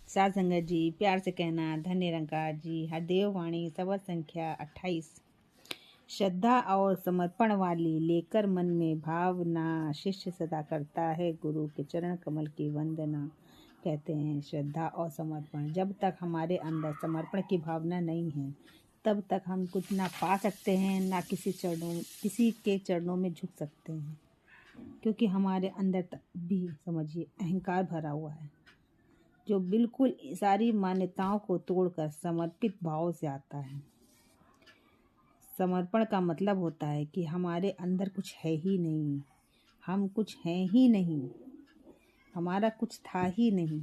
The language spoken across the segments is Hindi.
साथ संगत जी, प्यार से कहना धन निरंकार जी। हरदेव वाणी सबद संख्या 28। श्रद्धा और समर्पण वाली लेकर मन में भावना, शिष्य सदा करता है गुरु के चरण कमल की वंदना। कहते हैं श्रद्धा और समर्पण, जब तक हमारे अंदर समर्पण की भावना नहीं है तब तक हम कुछ ना पा सकते हैं, ना किसी के चरणों में झुक सकते हैं, क्योंकि हमारे अंदर तक भी समझिए अहंकार भरा हुआ है, जो बिल्कुल सारी मान्यताओं को तोड़कर समर्पित भाव से आता है। समर्पण का मतलब होता है कि हमारे अंदर कुछ है ही नहीं, हम कुछ हैं ही नहीं, हमारा कुछ था ही नहीं।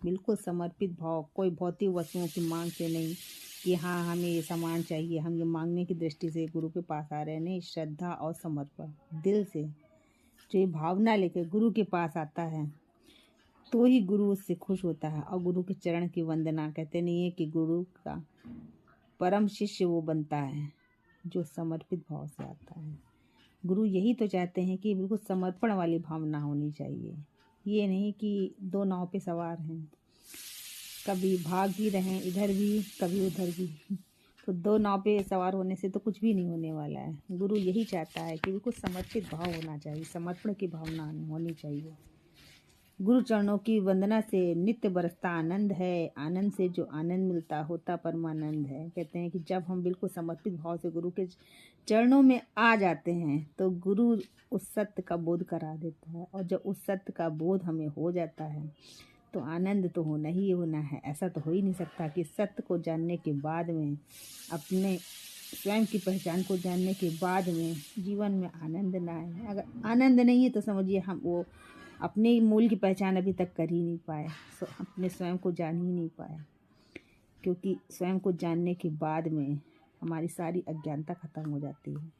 बिल्कुल समर्पित भाव, कोई भौतिक वस्तुओं की मांग से नहीं कि हाँ हमें ये सामान चाहिए, हम ये मांगने की दृष्टि से गुरु के पास आ रहे हैं। नहीं, श्रद्धा और समर्पण दिल से जो ये भावना लेकर गुरु के पास आता है तो ही गुरु उससे खुश होता है और गुरु के चरण की वंदना। कहते नहीं है कि गुरु का परम शिष्य वो बनता है जो समर्पित भाव से आता है। गुरु यही तो चाहते हैं कि बिल्कुल समर्पण वाली भावना होनी चाहिए। ये नहीं कि दो नाव पे सवार हैं, कभी भाग भी रहें इधर भी कभी उधर भी, तो दो नाव पे सवार होने से तो कुछ भी नहीं होने वाला है। गुरु यही चाहता है कि बिल्कुल समर्पित भाव होना चाहिए, समर्पण की भावना होनी चाहिए। गुरु चरणों की वंदना से नित्य बरसता आनंद है, आनंद से जो आनंद मिलता होता परमानंद है। कहते हैं कि जब हम बिल्कुल समर्पित भाव से गुरु के चरणों में आ जाते हैं तो गुरु उस सत्य का बोध करा देता है, और जब उस सत्य का बोध हमें हो जाता है तो आनंद तो होना ही होना है। ऐसा तो हो ही नहीं सकता कि सत्य को जानने के बाद में, अपने स्वयं की पहचान को जानने के बाद में जीवन में आनंद ना आए। अगर आनंद नहीं है तो समझिए हम वो अपने मूल की पहचान अभी तक कर ही नहीं पाए, अपने स्वयं को जान ही नहीं पाए, क्योंकि स्वयं को जानने के बाद में हमारी सारी अज्ञानता खत्म हो जाती है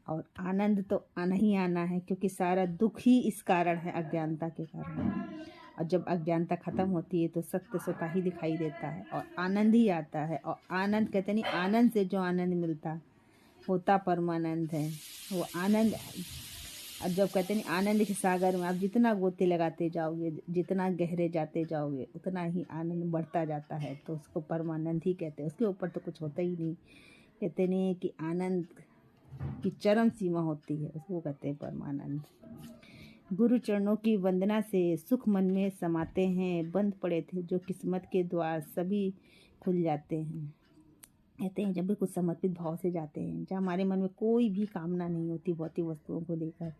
और आनंद तो आना ही आना है, क्योंकि सारा दुख ही इस कारण है, अज्ञानता के कारण। और जब अज्ञानता खत्म होती है तो सत्य स्वतः ही दिखाई देता है और आनंद ही आता है। और आनंद कहते नहीं, आनंद से जो आनंद मिलता होता परमानंद है, वो आनंद। और जब कहते नहीं आनंद के सागर में आप जितना गोते लगाते जाओगे, जितना गहरे जाते जाओगे, उतना ही आनंद बढ़ता जाता है, तो उसको परमानंद ही कहते हैं। उसके ऊपर तो कुछ होता ही नहीं। कहते नहीं कि आनंद की चरम सीमा होती है, उसको कहते हैं परमानंद। गुरु चरणों की वंदना से सुख मन में समाते हैं, बंद पड़े थे जो किस्मत के द्वार सभी खुल जाते हैं। कहते हैं जब भी कुछ समर्पित भाव से जाते हैं, जब हमारे मन में कोई भी कामना नहीं होती भौतिक वस्तुओं को लेकर,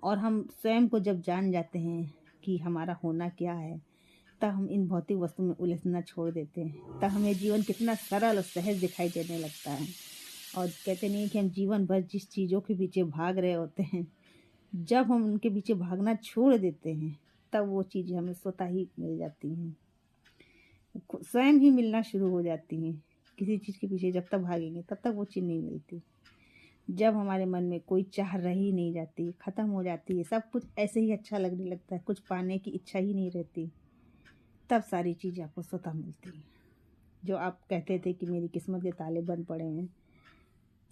और हम स्वयं को जब जान जाते हैं कि हमारा होना क्या है, तब हम इन भौतिक वस्तु में उलझना छोड़ देते हैं। तब हमें जीवन कितना सरल और सहज दिखाई देने लगता है। और कहते नहीं कि हम जीवन भर जिस चीज़ों के पीछे भाग रहे होते हैं, जब हम उनके पीछे भागना छोड़ देते हैं तब वो चीज़ें हमें स्वतः ही मिल जाती हैं, स्वयं ही मिलना शुरू हो जाती हैं। किसी चीज़ के पीछे जब तक भागेंगे तब तक वो चीज़ नहीं मिलती। जब हमारे मन में कोई चाह रही नहीं जाती, ख़त्म हो जाती है, सब कुछ ऐसे ही अच्छा लगने लगता है, कुछ पाने की इच्छा ही नहीं रहती, तब सारी चीज़ें आपको स्वतः मिलती हैं। जो आप कहते थे कि मेरी किस्मत के ताले बंद पड़े हैं,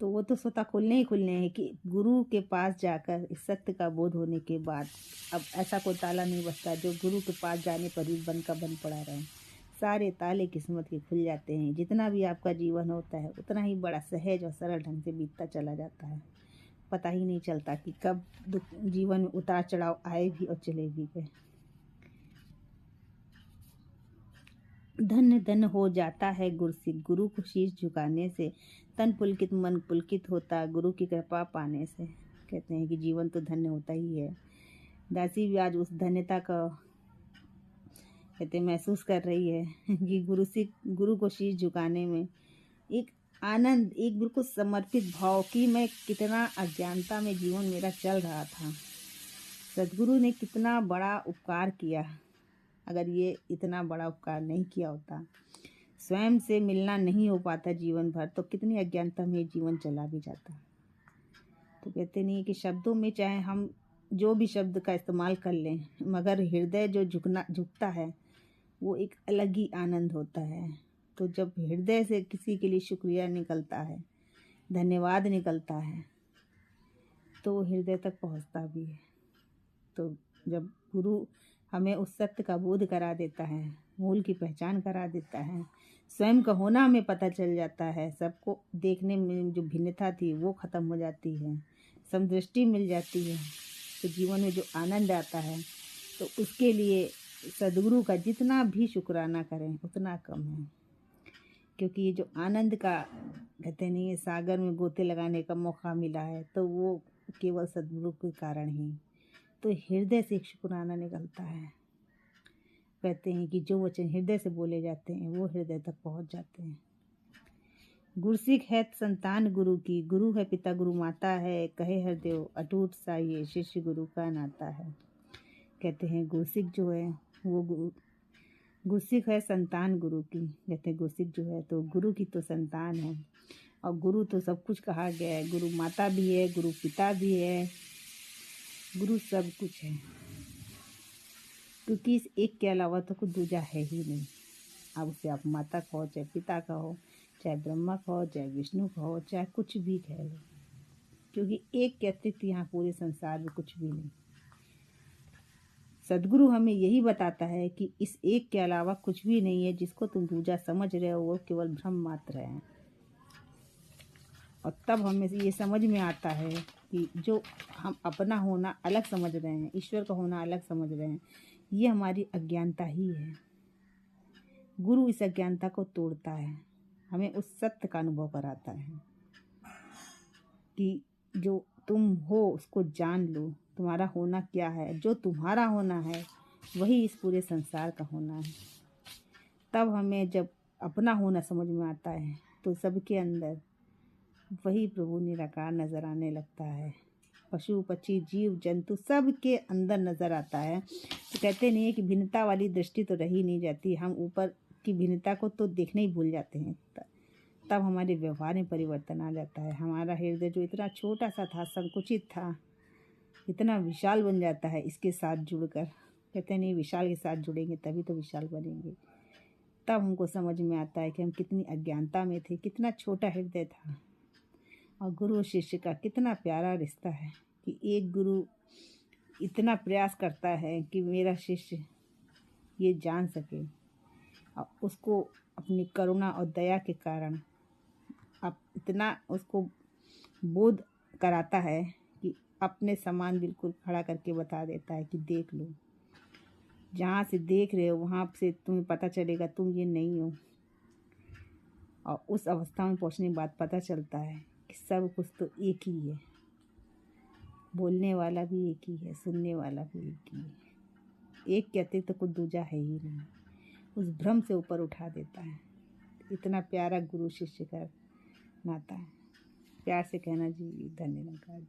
तो वो तो स्वतः खुलने ही खुलने हैं कि गुरु के पास जाकर इस सत्य का बोध होने के बाद अब ऐसा कोई ताला नहीं बचता जो गुरु के पास जाने पर भी बंद का बंद पड़ा रहे। सारे ताले किस्मत के खुल जाते हैं। जितना भी आपका जीवन होता है उतना ही बड़ा सहज और सरल ढंग से बीतता चला जाता है। पता ही नहीं चलता कि कब जीवन में उतार चढ़ाव आए भी और चले भी गए। धन्य धन्य हो जाता है गुरु को शीश झुकाने से, तन पुलकित मन पुलकित होता गुरु की कृपा पाने से। कहते हैं कि जीवन तो धन्य होता ही है। दासी भी आज उस धन्यता का कहते महसूस कर रही है कि गुरु को शीश झुकाने में एक आनंद, एक बिल्कुल समर्पित भाव कि मैं कितना अज्ञानता में जीवन मेरा चल रहा था, सदगुरु ने कितना बड़ा उपकार किया। अगर ये इतना बड़ा उपकार नहीं किया होता, स्वयं से मिलना नहीं हो पाता जीवन भर, तो कितनी अज्ञानता में जीवन चला भी जाता। तो कहते नहीं कि शब्दों में चाहे हम जो भी शब्द का इस्तेमाल कर लें, मगर हृदय जो झुकता है वो एक अलग ही आनंद होता है। तो जब हृदय से किसी के लिए शुक्रिया निकलता है, धन्यवाद निकलता है, तो हृदय तक पहुंचता भी है। तो जब गुरु हमें उस सत्य का बोध करा देता है मूल की पहचान करा देता है। स्वयं का होना हमें पता चल जाता है। सबको देखने में जो भिन्नता थी वो खत्म हो जाती है, समदृष्टि मिल जाती है, तो जीवन में जो आनंद आता है, तो उसके लिए सद्गुरु का जितना भी शुक्राना करें उतना कम है। क्योंकि ये जो आनंद का कहते नहीं है, सागर में गोते लगाने का मौका मिला है, तो वो केवल सद्गुरु के कारण ही। तो हृदय से एक शुक्राना निकलता है। कहते हैं कि जो वचन हृदय से बोले जाते हैं वो हृदय तक पहुंच जाते हैं। गुरसिक है संतान गुरु की, गुरु है पिता गुरु माता है, कहे हरदेव अटूट सा ये शिष्य गुरु का नाता है। कहते हैं गुरसिक जो है वो गुरसिक है संतान गुरु की। कहते हैं गुरसिक जो है तो गुरु की तो संतान है, और गुरु तो सब कुछ कहा गया है। गुरु माता भी है, गुरु पिता भी है, गुरु सब कुछ है। क्योंकि इस एक के अलावा तो कोई दूजा है ही नहीं। अब उसे आप माता कहो, चाहे पिता कहो, चाहे ब्रह्मा कहो, चाहे विष्णु कहो, चाहे कुछ भी कह लो, क्योंकि एक के अतिरिक्त यहाँ पूरे संसार में कुछ भी नहीं। सद्गुरु हमें यही बताता है कि इस एक के अलावा कुछ भी नहीं है। जिसको तुम दूजा समझ रहे हो वो केवल भ्रम मात्र है। और तब हमें ये समझ में आता है कि जो हम अपना होना अलग समझ रहे हैं, ईश्वर का होना अलग समझ रहे हैं, ये हमारी अज्ञानता ही है। गुरु इस अज्ञानता को तोड़ता है, हमें उस सत्य का अनुभव कराता है कि जो तुम हो उसको जान लो, तुम्हारा होना क्या है। जो तुम्हारा होना है वही इस पूरे संसार का होना है। तब हमें जब अपना होना समझ में आता है तो सबके अंदर वही प्रभु निराकार नज़र आने लगता है। पशु पक्षी जीव जंतु सबके अंदर नज़र आता है। तो कहते नहीं है कि भिन्नता वाली दृष्टि तो रही नहीं जाती। हम ऊपर की भिन्नता को तो देखने ही भूल जाते हैं। तब हमारे व्यवहार में परिवर्तन आ जाता है। हमारा हृदय जो इतना छोटा सा था, संकुचित था, इतना विशाल बन जाता है इसके साथ जुड़कर। कहते नहीं विशाल के साथ जुड़ेंगे तभी तो विशाल बनेंगे। तब हमको समझ में आता है कि हम कितनी अज्ञानता में थे, कितना छोटा हृदय था, और गुरु और शिष्य का कितना प्यारा रिश्ता है कि एक गुरु इतना प्रयास करता है कि मेरा शिष्य ये जान सके, और उसको अपनी करुणा और दया के कारण अब इतना उसको बोध कराता है कि अपने समान बिल्कुल खड़ा करके बता देता है कि देख लो, जहाँ से देख रहे हो वहाँ से तुम्हें पता चलेगा तुम ये नहीं हो। और उस अवस्था में पहुँचने के बाद पता चलता है कि सब कुछ तो एक ही है, बोलने वाला भी एक ही है, सुनने वाला भी एक ही है। एक के अतिरिक्त तो कुछ दूजा है ही नहीं। उस भ्रम से ऊपर उठा देता है। इतना प्यारा गुरु शिष्य का नाता है। प्यार से कहना जी धन्यवाद।